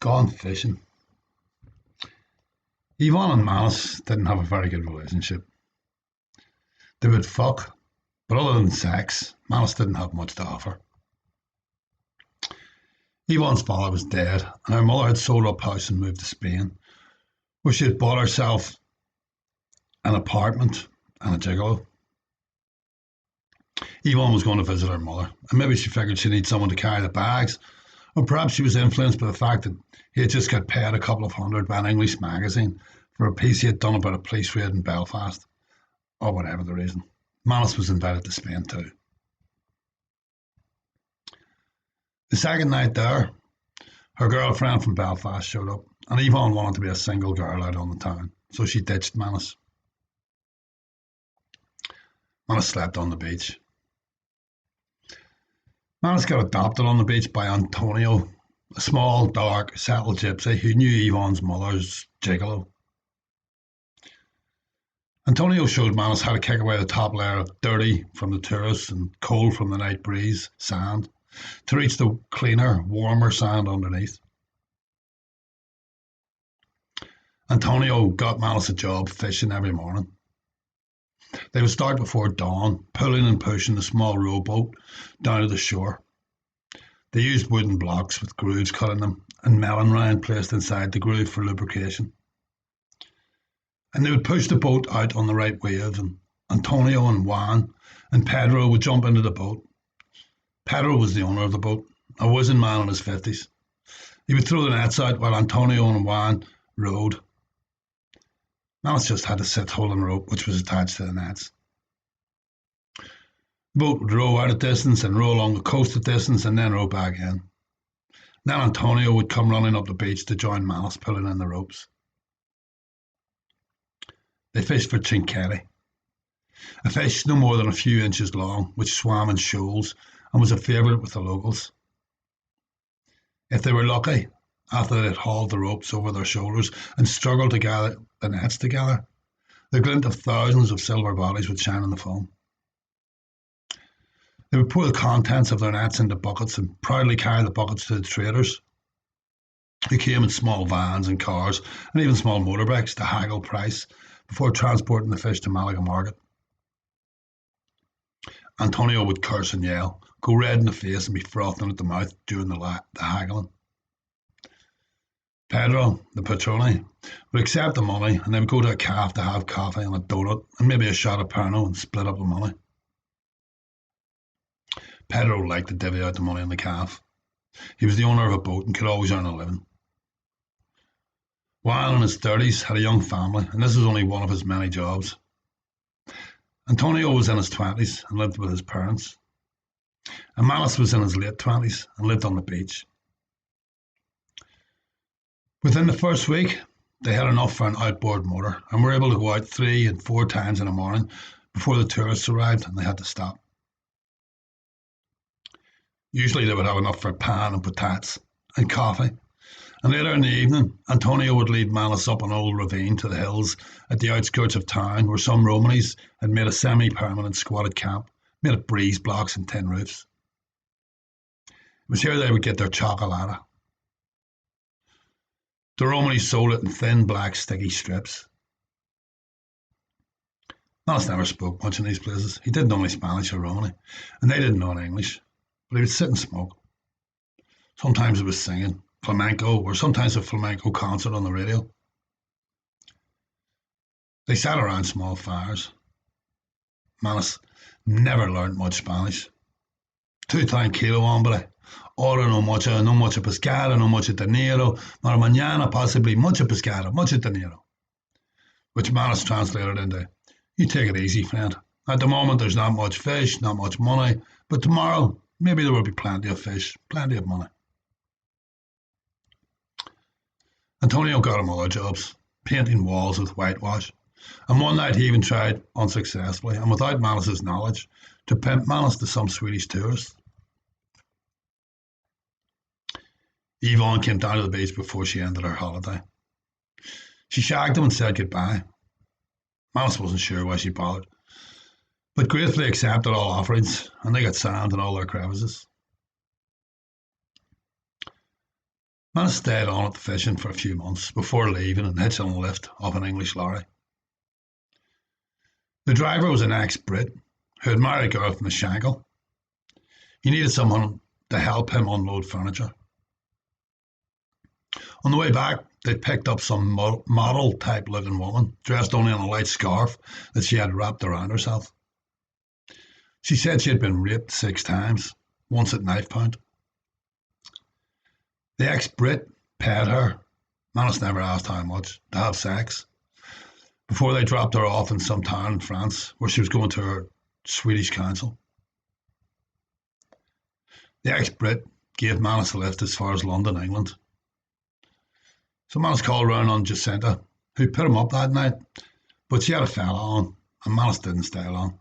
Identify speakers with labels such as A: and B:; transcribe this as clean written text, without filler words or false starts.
A: Gone fishing. Yvonne and Manus didn't have a very good relationship. They would fuck, but other than sex, Manus didn't have much to offer. Yvonne's father was dead, and her mother had sold up house and moved to Spain, where she had bought herself an apartment and a gigolo. Yvonne was going to visit her mother, and maybe she figured she needed someone to carry the bags, or perhaps she was influenced by the fact that he had just got paid a couple of hundred by an English magazine for a piece he had done about a police raid in Belfast, or whatever the reason. Manus was invited to Spain too. The second night there, her girlfriend from Belfast showed up, and Yvonne wanted to be a single girl out on the town, so she ditched Manus. Manus slept on the beach. Manus got adopted on the beach by Antonio, a small, dark, settled gypsy who knew Yvonne's mother's gigolo. Antonio showed Manus how to kick away the top layer of dirty from the tourists and cold from the night breeze, sand, to reach the cleaner, warmer sand underneath. Antonio got Manus a job fishing every morning. They would start before dawn, pulling and pushing the small rowboat down to the shore. They used wooden blocks with grooves cut in them and melon rind placed inside the groove for lubrication. And they would push the boat out on the right wave, and Antonio and Juan and Pedro would jump into the boat. Pedro was the owner of the boat, a wizened man in his 50s. He would throw the nets out while Antonio and Juan rowed. Manus just had to sit holding the rope which was attached to the nets. The boat would row out a distance and row along the coast a distance and then row back in. Then Antonio would come running up the beach to join Manus pulling in the ropes. They fished for chinchete, a fish no more than a few inches long, which swam in shoals and was a favourite with the locals. If they were lucky, after they had hauled the ropes over their shoulders and struggled to gather the nets together, the glint of thousands of silver bodies would shine in the foam. They would pour the contents of their nets into buckets and proudly carry the buckets to the traders, who came in small vans and cars and even small motorbikes to haggle price before transporting the fish to Malaga Market. Antonio would curse and yell, go red in the face and be frothing at the mouth during the haggling. Pedro, the patrone, would accept the money and they would go to a cafe to have coffee and a donut and maybe a shot of Pernod and split up the money. Pedro liked to divvy out the money in the cafe. He was the owner of a boat and could always earn a living. Juan in his 30s had a young family and this was only one of his many jobs. Antonio was in his 20s and lived with his parents. And Manus was in his late 20s and lived on the beach. Within the first week, they had enough for an outboard motor and were able to go out 3 and 4 times in the morning before the tourists arrived and they had to stop. Usually they would have enough for pan and patates and coffee. And later in the evening, Antonio would lead Manus up an old ravine to the hills at the outskirts of town where some Romanies had made a semi-permanent squatted camp made of breeze blocks and tin roofs. It was here they would get their chocolata. The Romanies sold it in thin black sticky strips. Manus never spoke much in these places. He didn't know any Spanish or Romani, and they didn't know any English, but he would sit and smoke. Sometimes it was singing flamenco, or sometimes a flamenco concert on the radio. They sat around small fires. Manus never learned much Spanish. Tú tranquilo, hombre. Ahora no mucho pescado, no mucho dinero, pero mañana possibly mucho pescado, mucho dinero. Which Manus translated into, you take it easy, friend. At the moment there's not much fish, not much money, but tomorrow maybe there will be plenty of fish, plenty of money. Antonio got him other jobs, painting walls with whitewash, and one night he even tried, unsuccessfully, and without Manus's knowledge, to pimp Manus to some Swedish tourists. Yvonne came down to the beach before she ended her holiday. She shagged him and said goodbye. Manus wasn't sure why she bothered, but gratefully accepted all offerings, and they got sand in all their crevices. Manus stayed on at the fishing for a few months before leaving and hitching a lift off an English lorry. The driver was an ex-Brit who had married a girl from the Shankill. He needed someone to help him unload furniture. On the way back, they picked up some model-type looking woman, dressed only in a light scarf that she had wrapped around herself. She said she had been raped 6 times, once at knife point. The ex-Brit paid her, Manus never asked how much, to have sex, before they dropped her off in some town in France where she was going to her Swedish council. The ex-Brit gave Manus a lift as far as London, England. So Manus called round on Jacinta, who put him up that night, but she had a fella on, and Manus didn't stay long.